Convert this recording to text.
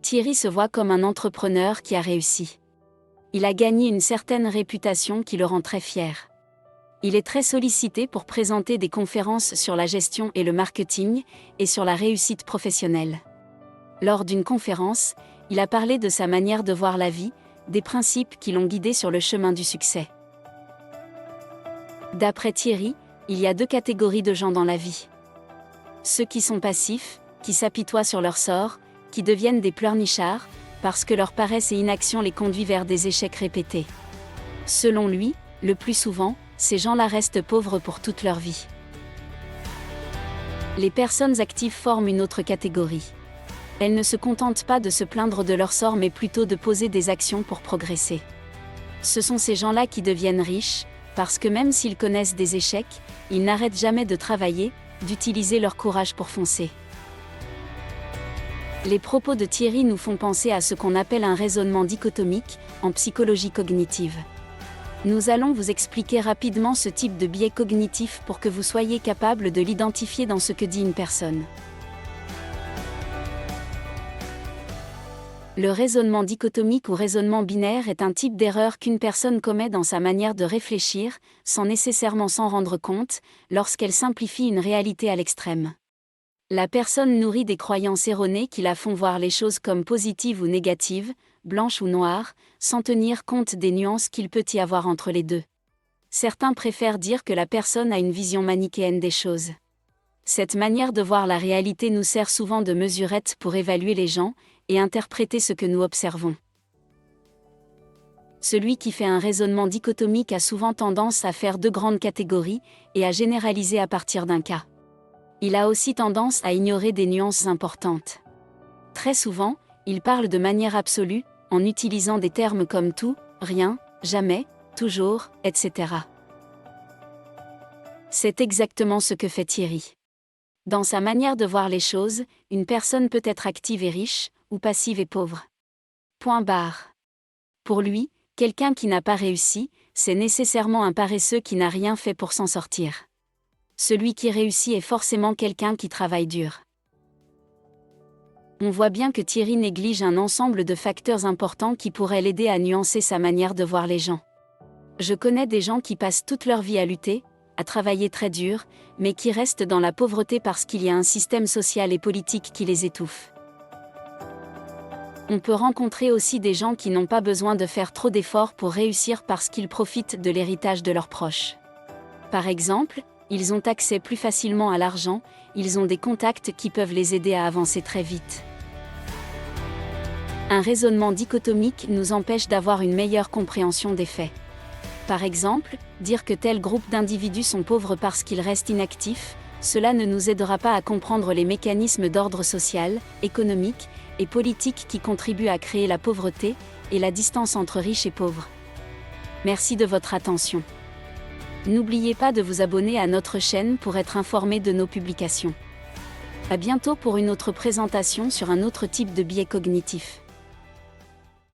Thierry se voit comme un entrepreneur qui a réussi. Il a gagné une certaine réputation qui le rend très fier. Il est très sollicité pour présenter des conférences sur la gestion et le marketing, et sur la réussite professionnelle. Lors d'une conférence, il a parlé de sa manière de voir la vie, des principes qui l'ont guidé sur le chemin du succès. D'après Thierry, il y a 2 catégories de gens dans la vie. Ceux qui sont passifs, qui s'apitoient sur leur sort, qui deviennent des pleurnichards, parce que leur paresse et inaction les conduit vers des échecs répétés. Selon lui, le plus souvent, ces gens-là restent pauvres pour toute leur vie. Les personnes actives forment une autre catégorie. Elles ne se contentent pas de se plaindre de leur sort mais plutôt de poser des actions pour progresser. Ce sont ces gens-là qui deviennent riches, parce que même s'ils connaissent des échecs, ils n'arrêtent jamais de travailler, d'utiliser leur courage pour foncer. Les propos de Thierry nous font penser à ce qu'on appelle un raisonnement dichotomique, en psychologie cognitive. Nous allons vous expliquer rapidement ce type de biais cognitif pour que vous soyez capable de l'identifier dans ce que dit une personne. Le raisonnement dichotomique ou raisonnement binaire est un type d'erreur qu'une personne commet dans sa manière de réfléchir, sans nécessairement s'en rendre compte, lorsqu'elle simplifie une réalité à l'extrême. La personne nourrit des croyances erronées qui la font voir les choses comme positives ou négatives, blanches ou noires, sans tenir compte des nuances qu'il peut y avoir entre les deux. Certains préfèrent dire que la personne a une vision manichéenne des choses. Cette manière de voir la réalité nous sert souvent de mesurette pour évaluer les gens, et interpréter ce que nous observons. Celui qui fait un raisonnement dichotomique a souvent tendance à faire 2 grandes catégories, et à généraliser à partir d'un cas. Il a aussi tendance à ignorer des nuances importantes. Très souvent, il parle de manière absolue, en utilisant des termes comme tout, rien, jamais, toujours, etc. C'est exactement ce que fait Thierry. Dans sa manière de voir les choses, une personne peut être active et riche, ou passive et pauvre. Point barre. Pour lui, quelqu'un qui n'a pas réussi, c'est nécessairement un paresseux qui n'a rien fait pour s'en sortir. Celui qui réussit est forcément quelqu'un qui travaille dur. On voit bien que Thierry néglige un ensemble de facteurs importants qui pourraient l'aider à nuancer sa manière de voir les gens. Je connais des gens qui passent toute leur vie à lutter, à travailler très dur, mais qui restent dans la pauvreté parce qu'il y a un système social et politique qui les étouffe. On peut rencontrer aussi des gens qui n'ont pas besoin de faire trop d'efforts pour réussir parce qu'ils profitent de l'héritage de leurs proches. Par exemple, ils ont accès plus facilement à l'argent, ils ont des contacts qui peuvent les aider à avancer très vite. Un raisonnement dichotomique nous empêche d'avoir une meilleure compréhension des faits. Par exemple, dire que tel groupe d'individus sont pauvres parce qu'ils restent inactifs, cela ne nous aidera pas à comprendre les mécanismes d'ordre social, économique et politique qui contribuent à créer la pauvreté et la distance entre riches et pauvres. Merci de votre attention. N'oubliez pas de vous abonner à notre chaîne pour être informé de nos publications. À bientôt pour une autre présentation sur un autre type de biais cognitif.